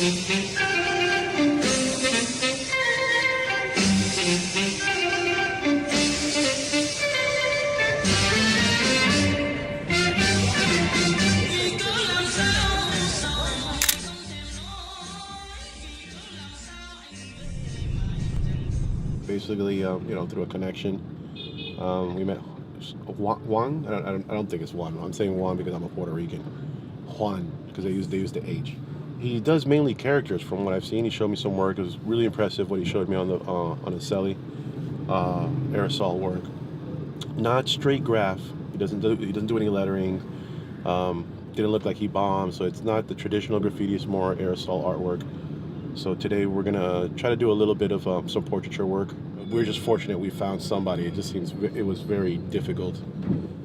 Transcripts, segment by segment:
Basically, through a connection, we met Juan. I don't think it's Juan. I'm saying Juan because I'm a Puerto Rican. Juan, because they use the H. He does mainly characters from what I've seen. He showed me some work. It was really impressive what he showed me on the celly aerosol work. Not straight graph. He doesn't do any lettering. Didn't look like he bombed. So it's not the traditional graffiti. It's more aerosol artwork. So today we're gonna try to do a little bit of some portraiture work. We're just fortunate we found somebody. It was very difficult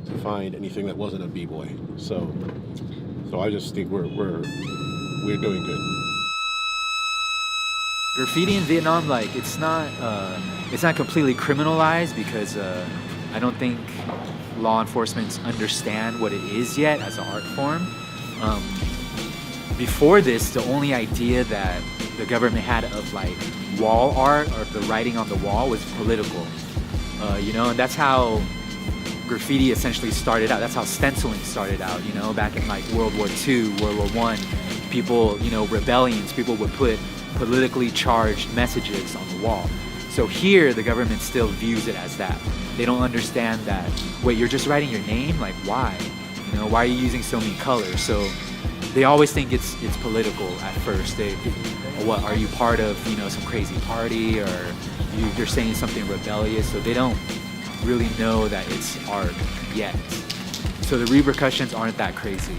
to find anything that wasn't a b-boy. So I just think we're doing good. Graffiti in Vietnam, like it's not completely criminalized because I don't think law enforcement understand what it is yet as an art form. Before this, the only idea that the government had of like wall art or the writing on the wall was political, and that's how graffiti essentially started out. That's how stenciling started out, back in like World War II, World War I. People, rebellions, people would put politically charged messages on the wall. So here, the government still views it as that. They don't understand that, wait, you're just writing your name? Like, why? Why are you using so many colors? So they always think it's political at first. What, are you part of, some crazy party, or you're saying something rebellious? So they don't really know that it's art yet. So the repercussions aren't that crazy.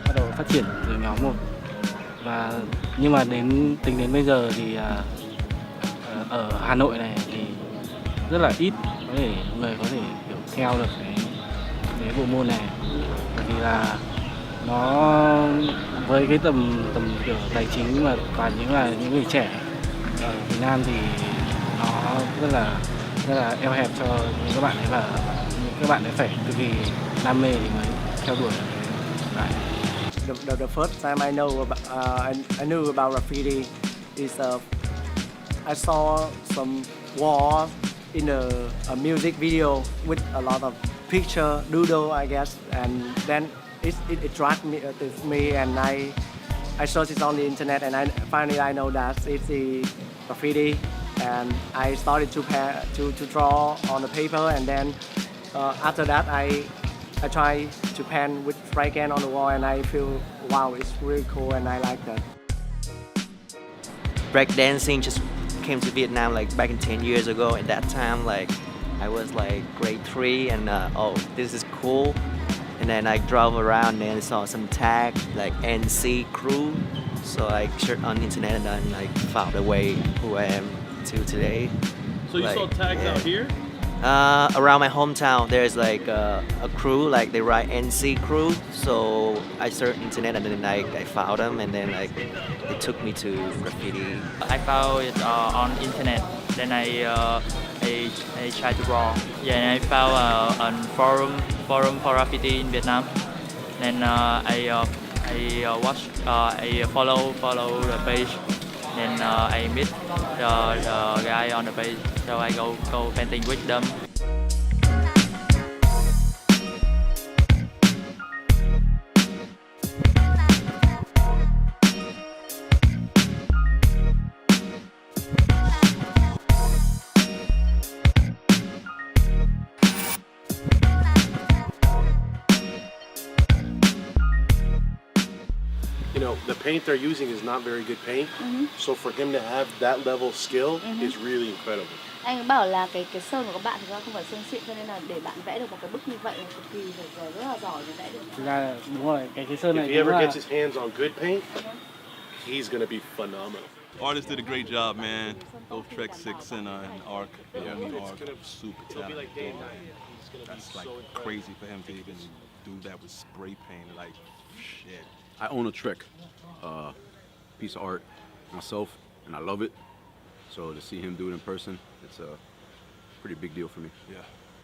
Bắt đầu phát triển từ nhỏ một, nhưng mà tính đến bây giờ thì ở Hà Nội này thì rất là ít người có thể kiểu theo được cái bộ môn này, bởi vì là nó với cái tầm kiểu tài chính mà toàn những người trẻ ở Việt Nam thì nó rất là eo hẹp cho những các bạn ấy, và những các bạn ấy phải cực kỳ đam mê thì mới theo đuổi cái này. The first time I know about, I knew about graffiti is I saw some wall in a music video with a lot of picture doodle, I guess, and then it attracted me, and I searched it on the internet, and finally I know that it's the graffiti, and I started to draw on the paper, and then after that I try to pen with spray can on the wall, and I feel, wow, it's really cool, and I like that. Breakdancing just came to Vietnam like back in 10 years ago. At that time, like I was like grade 3, and oh, this is cool. And then I drove around and saw some tag like NC crew. So I searched on the internet and then like found a way who I am to today. So you saw tags out here? Around my hometown, there's like a crew, like they write NC crew. So I searched internet and then I found them, and then like it took me to graffiti. I found it on internet. Then I tried to draw. Yeah, and I found a forum for graffiti in Vietnam. Then I follow the page. Then I meet the guy on the page, so I go painting with them. The paint they're using is not very good paint. So for him to have that level of skill is really incredible. Anh bảo là cái sơn của các bạn thì không phải sơn xịn, cho nên là để bạn vẽ được một cái bức như vậy là cực kỳ phải rất là giỏi để vẽ được. Thực ra là đúng rồi, cái sơn này if he ever gets his hands on good paint, he's gonna be phenomenal. Artist did a great job, man. Both Trek 6 and Arc, Arc, super talented. That's like crazy for him to even do that with spray paint, like shit. I own a Trek piece of art myself, and I love it. So to see him do it in person, it's a pretty big deal for me. Yeah.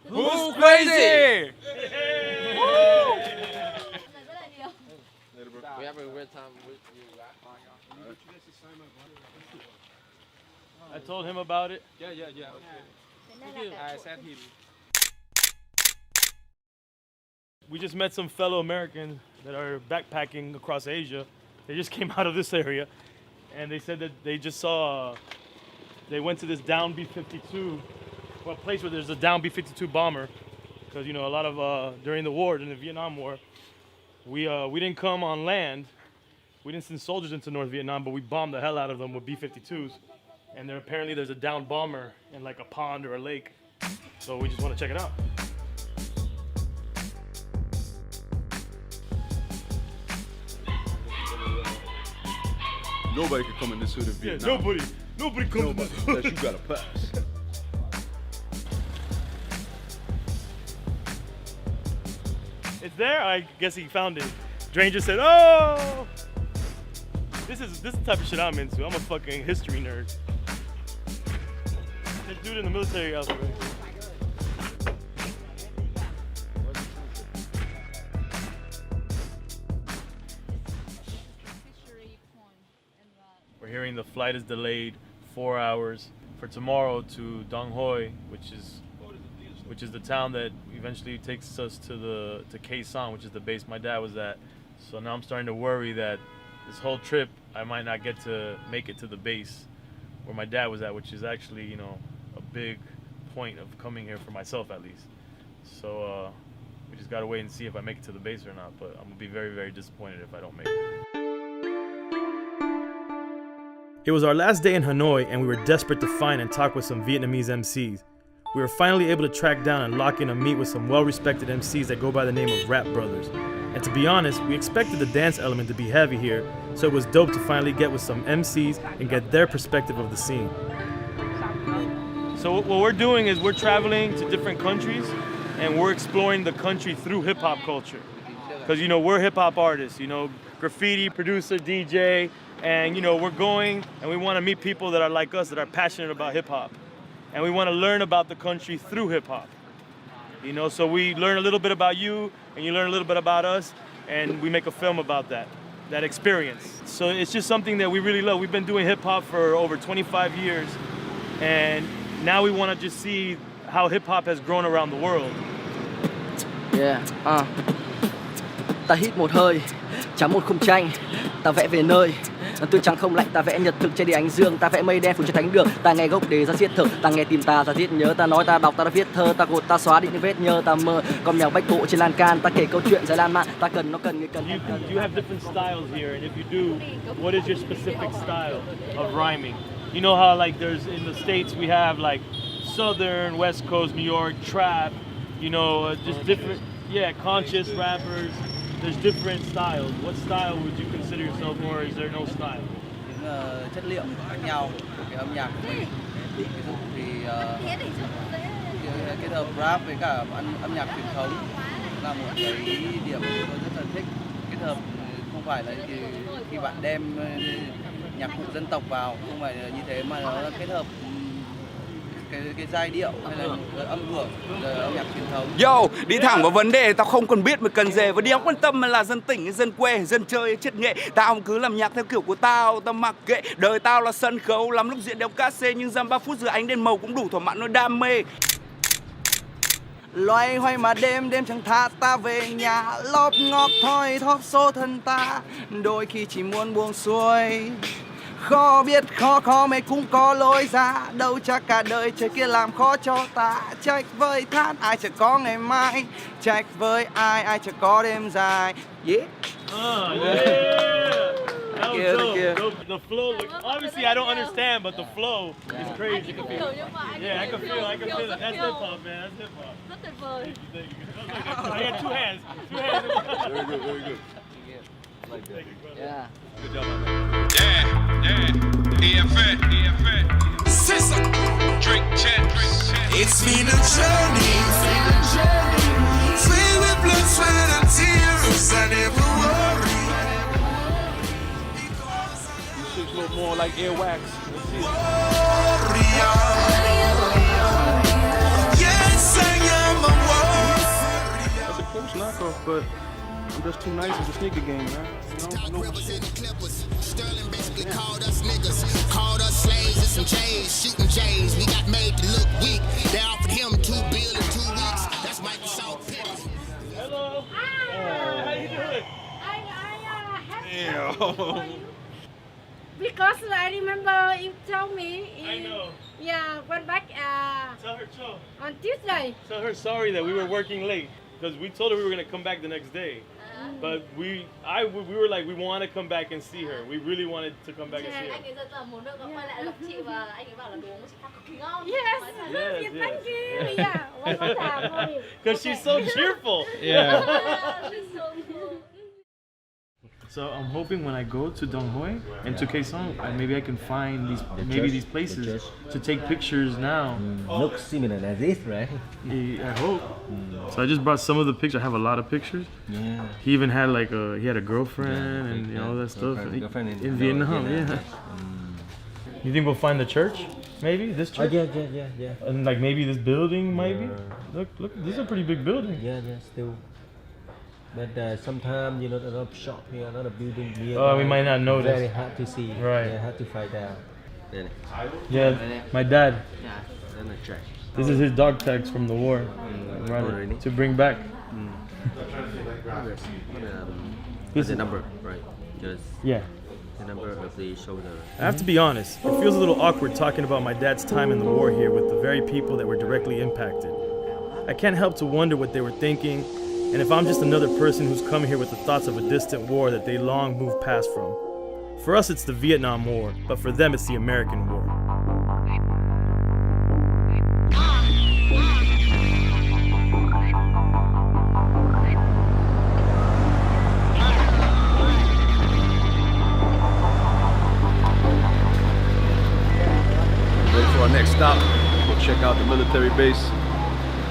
Who's crazy? We have a great time with you. I told him about it. Yeah. Okay. I sent him. We just met some fellow Americans that are backpacking across Asia. They just came out of this area, and they said that they just saw. They went to this down B-52, well, a place where there's a down B-52 bomber, because a lot of during the war, during the Vietnam War, we didn't come on land. We didn't send soldiers into North Vietnam, but we bombed the hell out of them with B-52s. And apparently there's a downed bomber in like a pond or a lake. So we just want to check it out. Nobody could come in this hood in Yeah, Vietnam. nobody comes in this hood. Unless you got a pass. It's there? I guess he found it. Drain just said, oh! This is the type of shit I'm into. I'm a fucking history nerd. This dude in the military outfit. We're hearing the flight is delayed 4 hours for tomorrow to Dong Hoi, which is the town that eventually takes us to Khe Sanh, which is the base my dad was at. So now I'm starting to worry that this whole trip I might not get to make it to the base where my dad was at, which is actually, a big point of coming here for myself at least. So we just gotta wait and see if I make it to the base or not, but I'm gonna be very, very disappointed if I don't make it. It was our last day in Hanoi, and we were desperate to find and talk with some Vietnamese MCs. We were finally able to track down and lock in a meet with some well-respected MCs that go by the name of Rap Brothers. And to be honest, we expected the dance element to be heavy here, so it was dope to finally get with some MCs and get their perspective of the scene. So what we're doing is we're traveling to different countries, and we're exploring the country through hip-hop culture. Because, we're hip-hop artists, graffiti, producer, DJ, and, we're going and we want to meet people that are like us, that are passionate about hip-hop. And we want to learn about the country through hip-hop. So we learn a little bit about you, and you learn a little bit about us, and we make a film about that experience. So it's just something that we really love. We've been doing hip-hop for over 25 years, and now we want to just see how hip-hop has grown around the world. Yeah, ta hít một hơi, chẳng một khung tranh, ta vẽ về nơi. Tôi chẳng không lạnh, ta vẽ nhật thực trên địa ánh dương, ta vẽ mây đen phủ trên thánh đường, ta nghe gốc để ra giết thực, ta nghe tìm ta ra giết nhớ, ta nói ta đọc ta đã viết thơ, ta gột ta xóa đi những vết nhơ, ta mơ con mèo bách bộ trên lan can, ta kể câu chuyện dài lan man, ta cần nó cần người cần. You have different styles here, and if you do, what is your specific style of rhyming? You know how like there's in the States we have like Southern, West Coast, New York, trap, just different, conscious rappers. There's different styles. What style would you consider yourself, or is there no style? Những chất liệu khác nhau của cái âm nhạc của mình. Ví dụ thì kết hợp rap với cả âm nhạc truyền thống là một cái điểm mà tôi rất là thích. Kết hợp không phải là khi bạn đem nhạc cụ dân tộc vào, không phải là như thế mà nó kết hợp cái giai điệu hay là âm hưởng âm nhạc truyền thống. Yo, đi thẳng vào vấn đề, tao không cần biết mà cần gì, và điều quan tâm là dân tỉnh, dân quê, dân chơi, chất nghệ. Tao cứ làm nhạc theo kiểu của tao mặc kệ. Đời tao là sân khấu, lắm lúc diễn đeo casse nhưng dăm 3 phút giữa ánh đèn màu cũng đủ thỏa mãn nỗi đam mê. Loay hoay mà đêm chẳng tha, ta về nhà lóp ngóp thoi thóp số thân ta, đôi khi chỉ muốn buông xuôi. Khó biết khó mấy cũng có lối ra, đâu chắc cả đời trời kia làm khó cho ta. Trách với than ai chẳng có ngày mai, trách với ai chẳng có đêm dài. Yeah. That was dope. The flow, obviously I don't understand, but the flow is crazy. Yeah, I can feel it. That's hip hop, man. That's hip hop. Rất tuyệt vời. Thank you. I got two hands. Very good, very good. Thank you, brother. Yeah. Good job, man. Sister, it's been a journey, filled with blood, sweat and tears. I never worry. You should look more like earwax. Let's see. Yes, I am a warrior. That's a close knockoff, but I'm just too nice in the sneaker game, man. You know? Sterling basically called us niggas, called us slaves and some chains, shooting J's. We got made to look weak. They offered him $2 billion in 2 weeks. That's Microsoft Pitt. Hello. Hi. How you doing? Damn. Because I remember you told me. I know. Yeah, went back Tell her so. on Tuesday. Tell her sorry that we were working late because we told her we were gonna come back the next day. But we were like, we want to come back and see her. We really wanted to come back and see her. Anh ấy rất là muốn được quay lại gặp chị và anh ấy bảo là đồ uống chị pha cực kỳ ngon. Yes. Yes, Thank you. Yeah. One more time. Only. Because she's so cheerful. Yeah. She's so cool. So I'm hoping when I go to Dong Hoi and to Kaesong, maybe I can find these places to take pictures now. Looks similar as this, right? I hope. So I just brought some of the pictures. I have a lot of pictures. Yeah. He even had he had a girlfriend and you know, all that stuff. Girlfriend In Vietnam, yeah. You think we'll find the church? Maybe this church? Yeah. And like maybe this building, maybe. Look, this is a pretty big building. Yeah, still. But sometimes, you know, a lot of shop here, a lot of building here. Oh, we might not notice. Very hard to see. Right. Yeah, hard to find out. Yeah, my dad. Then the check. This is his dog tags from the war. Really? To bring back. This the number, right? Just yeah. The number of the shoulder. I have to be honest, it feels a little awkward talking about my dad's time in the war here with the very people that were directly impacted. I can't help to wonder what they were thinking, and if I'm just another person who's come here with the thoughts of a distant war that they long moved past from. For us, it's the Vietnam War, but for them, it's the American War. Ready for our next stop. We'll check out the military base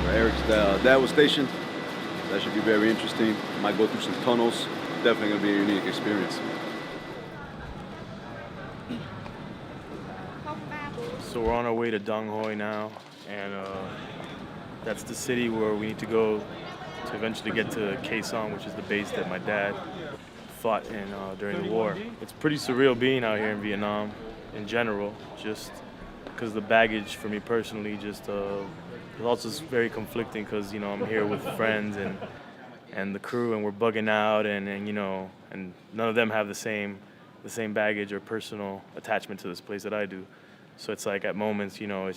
where Eric's dad was stationed. That should be very interesting. Might go through some tunnels. Definitely gonna be a unique experience. So we're on our way to Dong Hoi now, and that's the city where we need to go to eventually get to Kaesong, which is the base that my dad fought in during the war. It's pretty surreal being out here in Vietnam in general, just because the baggage for me personally just it's also very conflicting because, you know, I'm here with friends and the crew, and we're bugging out, and you know, and none of them have the same baggage or personal attachment to this place that I do. So it's like at moments, you know,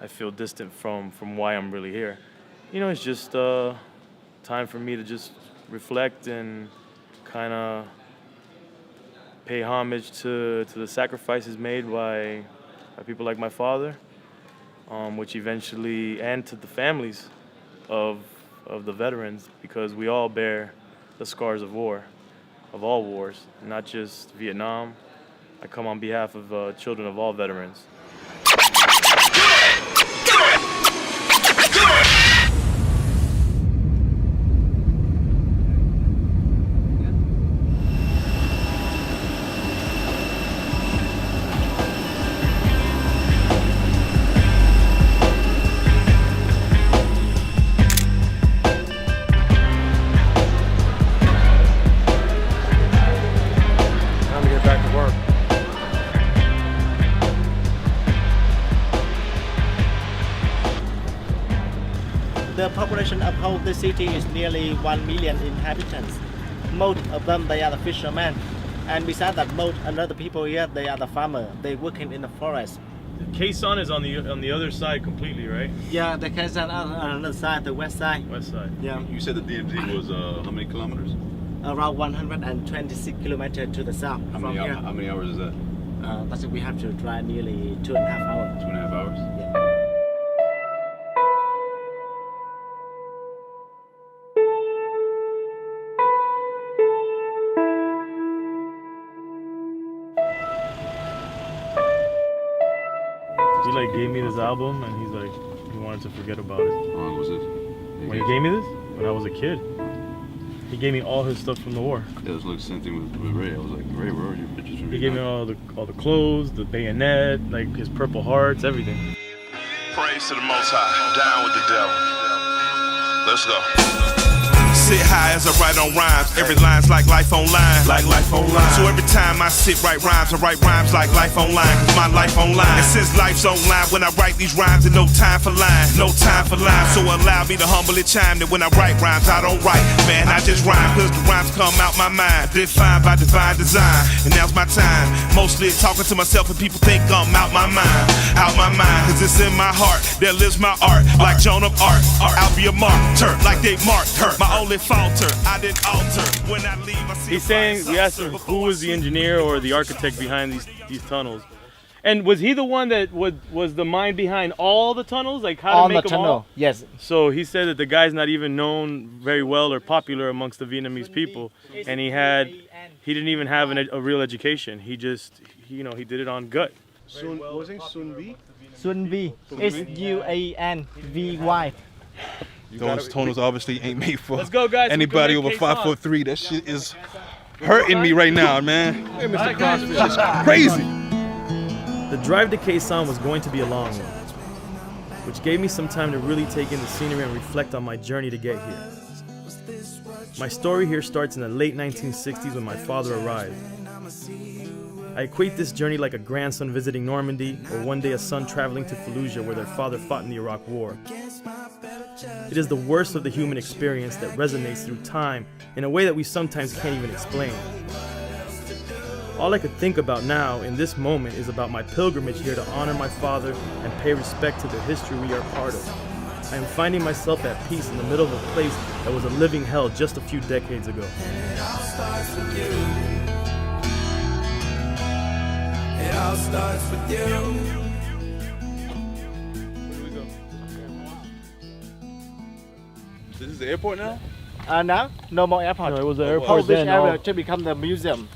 I feel distant from why I'm really here. You know, it's just time for me to just reflect and kind of pay homage to the sacrifices made by people like my father, which eventually, and to the families of the veterans, because we all bear the scars of war, of all wars, not just Vietnam. I come on behalf of children of all veterans. Time to get back to work. The population of whole the city is nearly 1 million inhabitants. Most of them, they are the fishermen. And besides that, most another people here, they are the farmer. They working in the forest. Kaesong is on the other side completely, right? Yeah, the Kaesong on another side, the west side. West side. Yeah. You said the DMZ was how many kilometers? Around 126 kilometers to the south How from many, here. how many hours is that? That's we have to drive nearly 2.5 hours. 2.5 hours? Yeah. He like gave me this album, and he's like, he wanted to forget about it. How long was this? When he gave me this? When I was a kid. He gave me all his stuff from the war. Yeah, it was like the same thing with Ray. I was like, Ray, where are your pictures from He gave me all the clothes, the bayonet, like his Purple Hearts, everything. Praise to the Most High. Down with the devil. Let's go. Sit high as I write on rhymes. Every line's like life online. Like life online. So every time I sit write rhymes, I write rhymes like life online. Cause my life online. And since life's online, when I write these rhymes, there's no time for lying. No time for lying. So allow me to humbly chime that when I write rhymes, I don't write. Man, I just rhyme cause the rhymes come out my mind. Defined by divine design. And now's my time. Mostly talking to myself and people think I'm out my mind. Out my mind. Cause it's in my heart. There lives my art. Like Joan of Arc. I'll be a martyr. Like they marked her. My only falter, I didn't alter. When I leave, I see. He's saying, we asked him who was the engineer or the architect behind these tunnels. And was he the one that was the mind behind all the tunnels? Like how to make them all? Yes. So he said that the guy's not even known very well or popular amongst the Vietnamese people. And he didn't even have a real education. He just, he did it on gut. Was it Sun V? Sun V. SUANVY. Those tunnels obviously ain't made for Let's go, guys. anybody over 5'3". That shit is hurting me right now, man. Hey, Mr. CrossFit. It's crazy. The drive to Khe Sanh was going to be a long one, which gave me some time to really take in the scenery and reflect on my journey to get here. My story here starts in the late 1960s when my father arrived. I equate this journey like a grandson visiting Normandy or one day a son traveling to Fallujah where their father fought in the Iraq War. It is the worst of the human experience that resonates through time in a way that we sometimes can't even explain. All I could think about now in this moment is about my pilgrimage here to honor my father and pay respect to the history we are part of. I am finding myself at peace in the middle of a place that was a living hell just a few decades ago. It all starts with you. This is the airport now? Now, no more airport. No, it was the Whole airport this then. area to become the museum.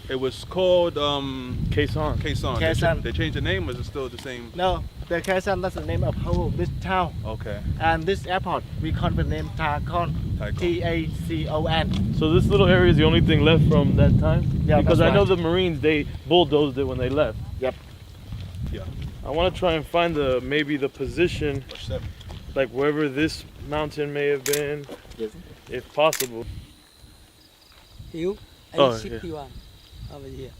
It was called Khe Sanh. Khe Sanh. Khe Sanh. They changed the name, or is it still the same? No, the Khe Sanh, that's the name of whole this town. Okay. And this airport, we call the name Tacon. Tacon. So this little area is the only thing left from that time? Yeah, because that's I know right. the Marines, they bulldozed it when they left. Yep. Yeah. I want to try and find maybe the position, like wherever this mountain may have been, if possible. Hiếu, Oh, A61 over here.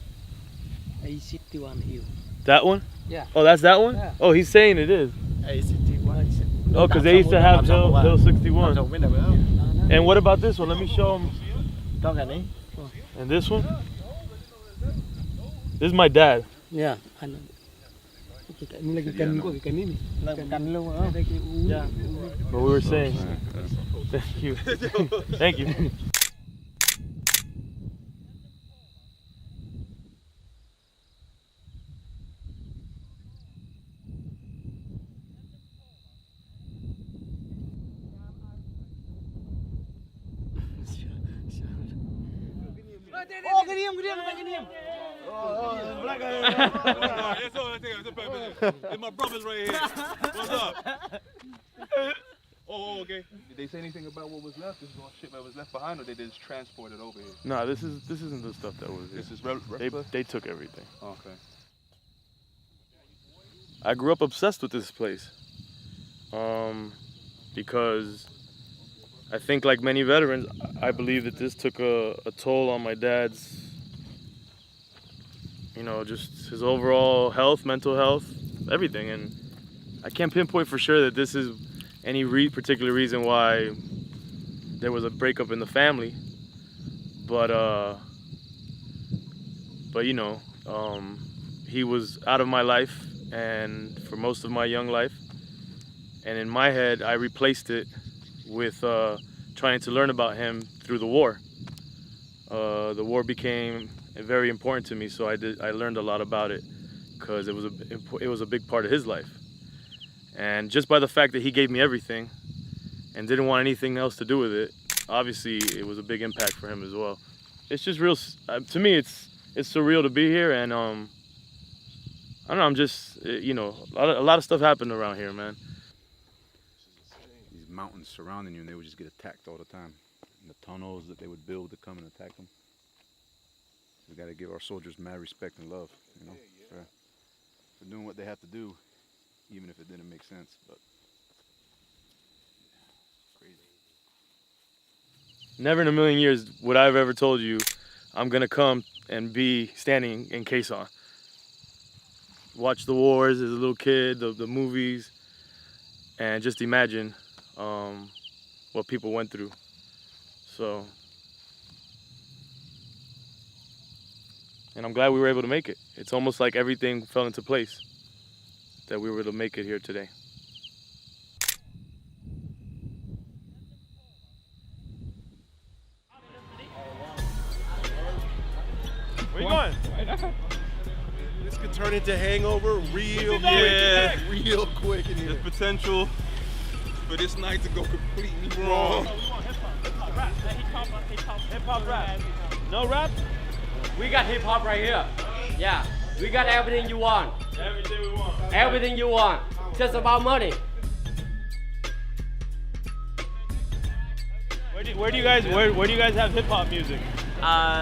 A61 Hiếu. That one? Yeah. Oh, that's that one? Yeah. Oh, he's saying it is. A61. Oh, because they used to have Hill 61. And what about this one? Let me show them. And this one? This is my dad. Yeah, I know. Ini lagi kan kok ikan ini. Kan lu. Yeah. What we were saying. Thank you. Thank you. Oh, cái niêm. It's my brothers right here. What's up? Oh, okay. Did they say anything about what was left? This is all shit that was left behind, or they just transported over here? No, this isn't the stuff that was here. This is They took everything. Okay. I grew up obsessed with this place. Because I think, like many veterans, I believe that this took a toll on my dad's, just his overall health, mental health, everything. And I can't pinpoint for sure that this is any particular reason why there was a breakup in the family. But he was out of my life and for most of my young life. And in my head, I replaced it with trying to learn about him through the war. The war became very important to me, so I learned a lot about it because it was a big part of his life. And just by the fact that he gave me everything and didn't want anything else to do with it, obviously it was a big impact for him as well. It's just real, to me, it's surreal to be here, and I don't know, I'm just, a lot of stuff happened around here, man. These mountains surrounding you, and they would just get attacked all the time. and the tunnels that they would build to come and attack them. We got to give our soldiers mad respect and love, you know, for doing what they have to do, even if it didn't make sense. But it's crazy. Never in a million years would I have ever told you I'm gonna come and be standing in Quezon. Watch the wars as a little kid, the movies, and just imagine what people went through. So, and I'm glad we were able to make it. It's almost like everything fell into place that we were able to make it here today. Where you going? This could turn into Hangover real quick. Yeah. Real quick in here. There's potential for this night to go completely wrong. Hip hop rap. No rap? We got hip hop right here. Yeah, we got everything you want. Everything we want. Everything you want. Just about money. Where do you guys have hip hop music?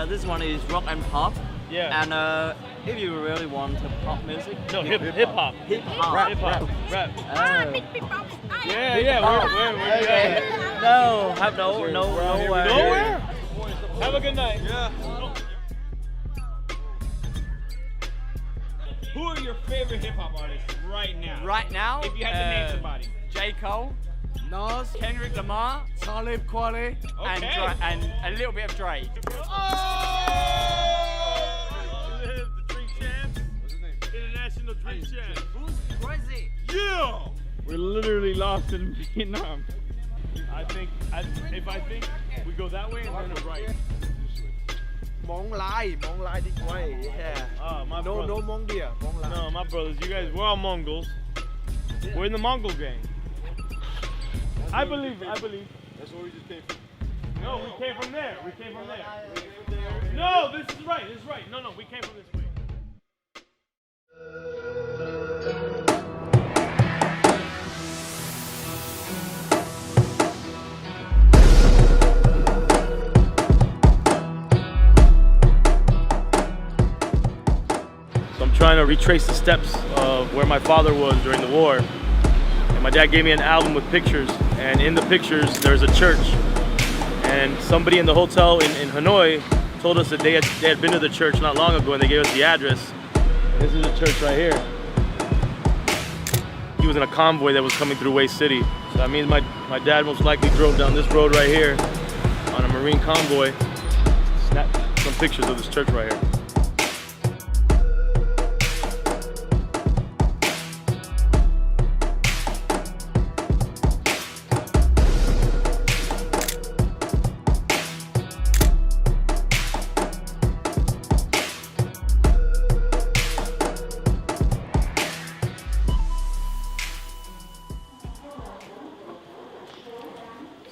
This one is rock and pop. Yeah. And if you really want hip hop music, No, hip hop. Hip hop. Rap. Rap. Yeah, Yeah. Where you guys? No, have nowhere. Nowhere? Have a good night. Yeah. Who are your favorite hip hop artists right now? Right now? If you had to name somebody. J. Cole, Nas, Kendrick Lamar, Talib Kweli, and a little bit of Drake. The drink champ. What's his name? International drink champ. Who's crazy? Yeah! We're literally lost in Vietnam. I think we go that way and then right. Món lai đi quay. Yeah. My No brothers. món địa, món lai. No, my brothers, you guys, we're all Mongols. We're in the Mongol gang. I believe. That's where we just came from. No, we came from there. No, this is right. No, we came from this way. So I'm trying to retrace the steps of where my father was during the war. And my dad gave me an album with pictures, and in the pictures there's a church. And somebody in the hotel in Hanoi told us that they had been to the church not long ago, and they gave us the address. This is the church right here. He was in a convoy that was coming through Way City. So that means my dad most likely drove down this road right here on a Marine convoy. Snap some pictures of this church right here.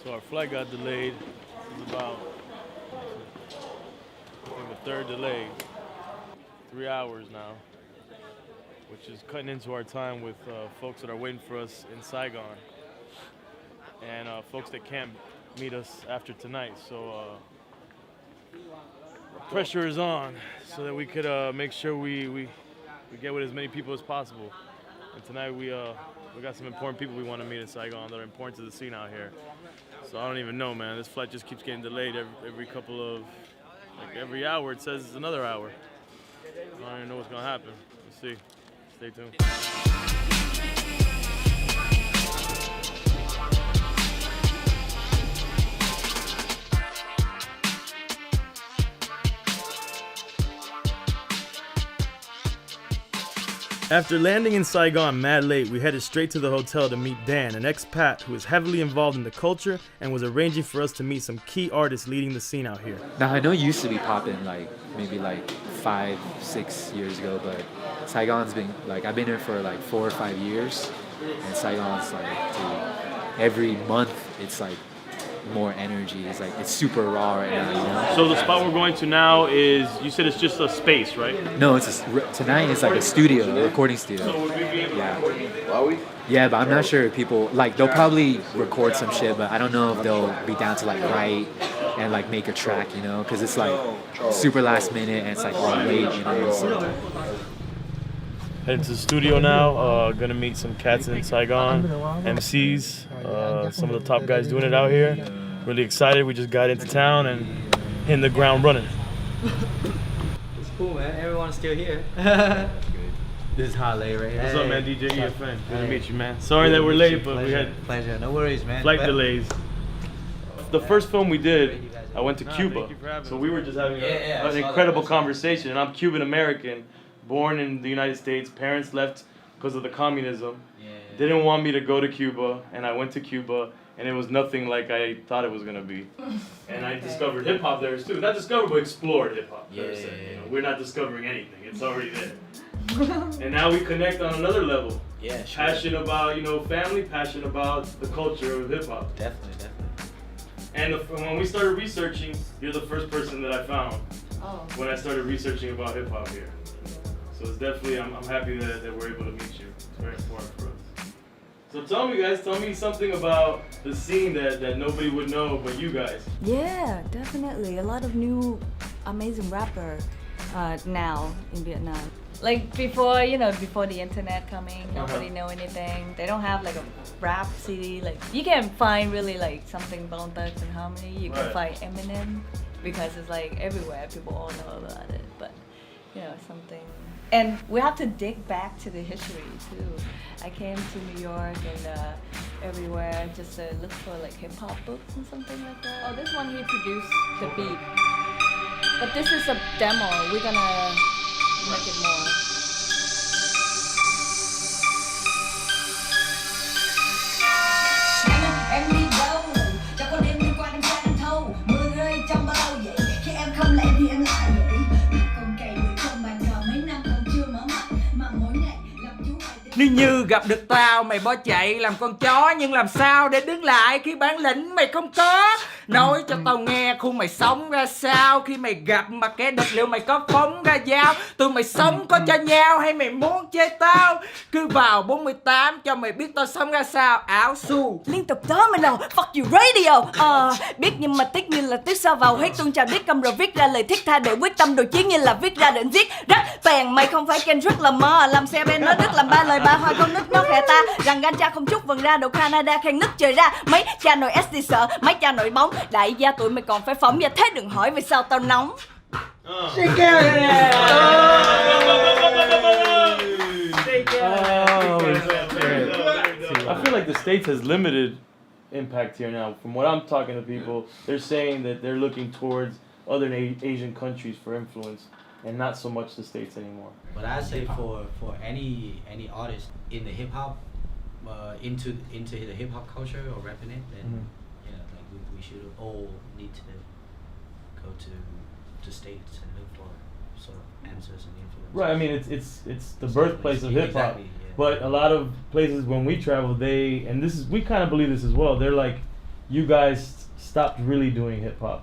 So our flight got delayed. It's about, I think, the third delay. 3 hours now, which is cutting into our time with folks that are waiting for us in Saigon, and folks that can't meet us after tonight. So pressure is on so that we could make sure we get with as many people as possible. And tonight we got some important people we want to meet in Saigon that are important to the scene out here. So I don't even know, man. This flight just keeps getting delayed every couple of, like every hour it says it's another hour. I don't even know what's gonna happen. Let's see. Stay tuned. After landing in Saigon mad late, we headed straight to the hotel to meet Dan, an expat who is heavily involved in the culture and was arranging for us to meet some key artists leading the scene out here. Now I know it used to be popping maybe 5-6 years ago, but Saigon's been I've been here for 4 or 5 years, and Saigon's dude, every month it's more energy. It's super raw right now, you know? So the spot we're going to now is, you said it's just a space, right? No, tonight it's a studio, a recording studio. So would we be able Yeah. Yeah, but I'm not sure if people, they'll probably record some shit, but I don't know if they'll be down to write and like make a track, you know, because it's like super last minute and it's like all late, you know. So. Heading to the studio now. Gonna meet some cats in Saigon, MCs, some of the top guys doing it out here. Really excited. We just got into town and hitting the ground running. It's cool, man. Everyone's still here. This is Harley right here. What's up, man? DJ EFN. Good to meet you, man. Sorry that we're late, but we had pleasure. No worries, man. flight delays. The first film we did, I went to Cuba, so we were just having an incredible conversation. And I'm Cuban American, born in the United States. Parents left because of the communism. Didn't want me to go to Cuba, and I went to Cuba, and it was nothing like I thought it was gonna be. And I discovered hip hop there too. Not discovered, but explored hip hop. You know, we're not discovering anything; it's already there. And now we connect on another level. Yeah, sure. Passionate about, you know, family, passionate about the culture of hip hop. Definitely. And when we started researching, you're the first person that I found when I started researching about hip hop here. So it's definitely, I'm happy that we're able to meet you. It's very important for us. So tell me something about the scene that nobody would know but you guys. Yeah, definitely. A lot of new amazing rapper now in Vietnam. Like before the internet coming, nobody know anything. They don't have like a rap CD. Like you can find really like something Bone Thugs and Harmony. You can find Eminem because it's like everywhere. People all know about it. But you know, something. And we have to dig back to the history too. I came to New York and everywhere just to look for like hip hop books and something like that. Oh, this one he produced the beat. But this is a demo. We're gonna make it more. Em đi đâu? Cho con đêm đi qua đêm xa đêm thâu. Mưa rơi trong bao lâu vậy? Khi em không lại thì em lại vậy. Con cày người trong bàn cờ mấy năm còn chưa mở mắt. Mà mỗi ngày làm chú mày tình. Nếu như gặp được tao mày bỏ chạy làm con chó, nhưng làm sao để đứng lại khi bản lĩnh mày không có? Nói cho tao nghe khuôn mày sống ra sao khi mày gặp mặt kẻ địch, liệu mày có phóng ra dao? Tụi mày sống có cho nhau hay mày muốn chơi tao? Cứ vào 48 cho mày biết tao sống ra sao. Áo su Liên tục đó mình đầu fuck you radio. Biết nhưng mà tiếc như là tiếc sao vào hết tuôn trào điếc cầm rồi viết ra lời thiết tha để quyết tâm đồ chiến như là viết ra định giết. Rắc bèn mày không phải Kendrick là mơ, làm xe bên nói đức làm ba lời ba hoa con nít nó khẽ ta rằng gan cha không chút vần ra đầu Canada khen nứt trời ra. Mấy cha nội SD sợ mấy cha nội bóng đại gia tụi mày còn phải phỏng và thế đừng hỏi vì sao tao nóng. Shake it! I feel like the States has limited impact here now. From what I'm talking to people, they're saying that they're looking towards other Asian countries for influence and not so much the States anymore. But I say for any artist in the hip hop, into the hip hop culture or rapping it, then like we should all need to go to States and look for sort of answers and influence. Right. I mean, it's the birthplace of hip hop. Exactly, yeah. But a lot of places when we travel, we kind of believe this as well. They're like, you guys stopped really doing hip hop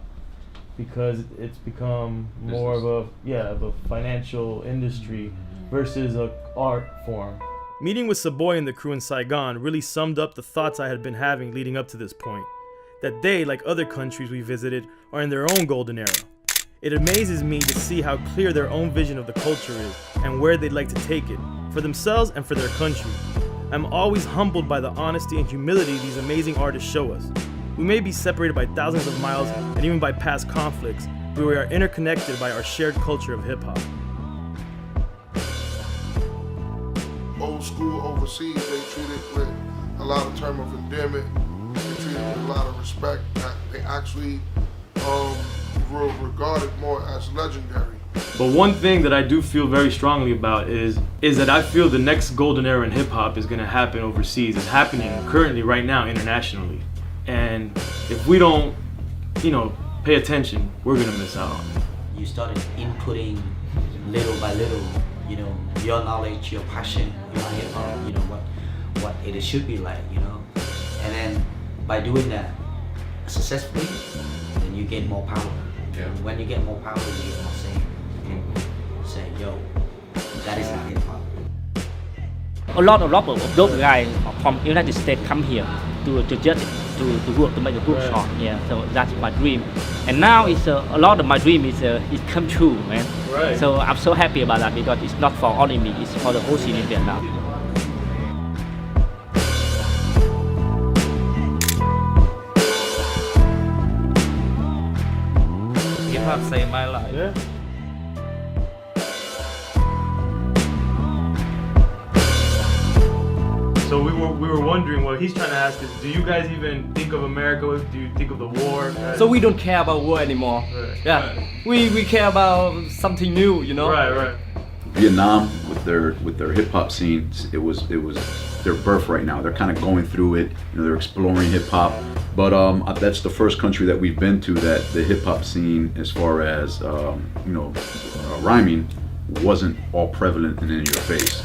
because it's become more of a financial industry versus a art form. Meeting with Saboy and the crew in Saigon really summed up the thoughts I had been having leading up to this point. That they, like other countries we visited, are in their own golden era. It amazes me to see how clear their own vision of the culture is and where they'd like to take it, for themselves and for their country. I'm always humbled by the honesty and humility these amazing artists show us. We may be separated by thousands of miles and even by past conflicts, but we are interconnected by our shared culture of hip-hop. Old school overseas, they treat it with a lot of term of endearment. They treat it with a lot of respect. They actually were regarded more as legendary. But one thing that I do feel very strongly about is that I feel the next golden era in hip hop is going to happen overseas. It's happening currently right now internationally. And if we don't, pay attention, we're going to miss out. You started inputting little by little, your knowledge, your passion, your hip hop, what it should be like, And then by doing that successfully, then you gain more power. Yeah. When you get more power, you get more say, yo, that is not hip hop. A lot of rappers of those guys from United States come here to judge it, to work to make a good shot. Yeah, so that's my dream. And now it's a lot of my dream is it come true, man. Right. So I'm so happy about that because it's not for only me, it's for the whole scene in Vietnam. Hip hop saved my life. Yeah. So we were wondering, what he's trying to ask is, do you guys even think of America? Do you think of the war? So we don't care about war anymore. Right. Yeah, we care about something new, you know. Right. Vietnam with their hip hop scene, it was their birth right now. They're kind of going through it. You know, they're exploring hip hop. But that's the first country that we've been to that the hip hop scene, as far as rhyming, wasn't all prevalent and in your face.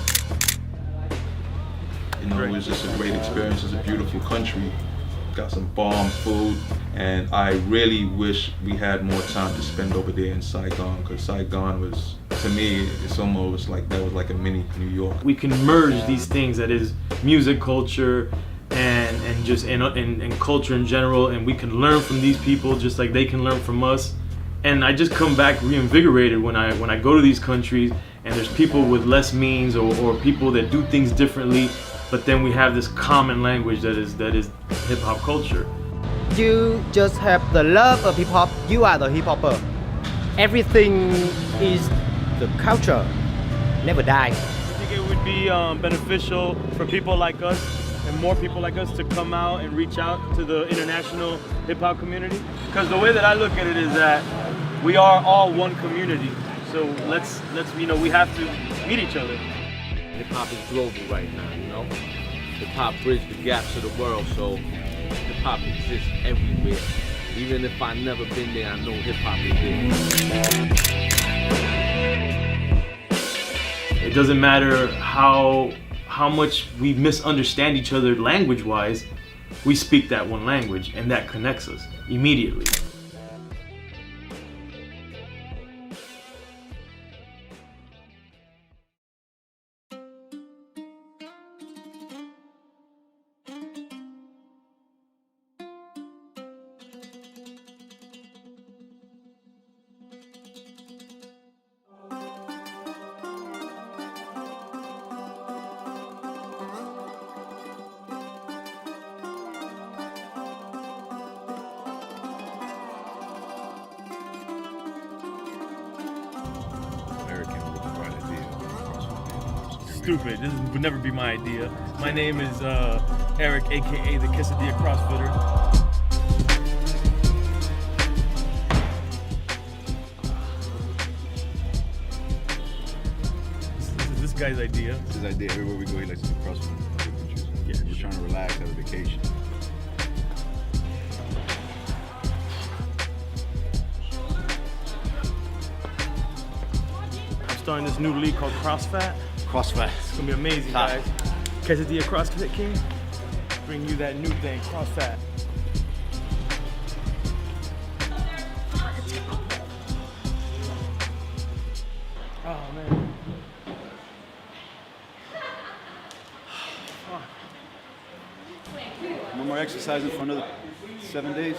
You know, it was just a great experience. It's a beautiful country. Got some bomb food, and I really wish we had more time to spend over there in Saigon, because Saigon was, to me, it's almost like that was like a mini New York. We can merge these things, that is music, culture, and just and culture in general, and we can learn from these people just like they can learn from us. And I just come back reinvigorated when I go to these countries and there's people with less means or people that do things differently, but then we have this common language that is hip hop culture. You just have the love of hip hop, you are the hip hopper. Everything is the culture, never die. I think it would be beneficial for people like us and more people like us to come out and reach out to the international hip hop community. Because the way that I look at it is that we are all one community. So let's we have to meet each other. Hip hop is global right now, you know. Hip hop bridges the gaps of the world, so hip hop exists everywhere. Even if I've never been there, I know hip hop is there. It doesn't matter how much we misunderstand each other language-wise, we speak that one language, and that connects us immediately. Stupid. This would never be my idea. My name is Eric, aka the Quesadilla CrossFitter. This is this guy's idea. It's his idea. Everywhere we go, he likes to do CrossFit. Yeah, we're trying to relax, have a vacation. I'm starting this new league called CrossFat. CrossFat. It's gonna be amazing, guys. Quesadilla CrossFit King. Bring you that new thing, CrossFat. Oh man. One more exercising for another 7 days,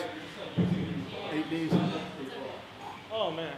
8 days. Oh man.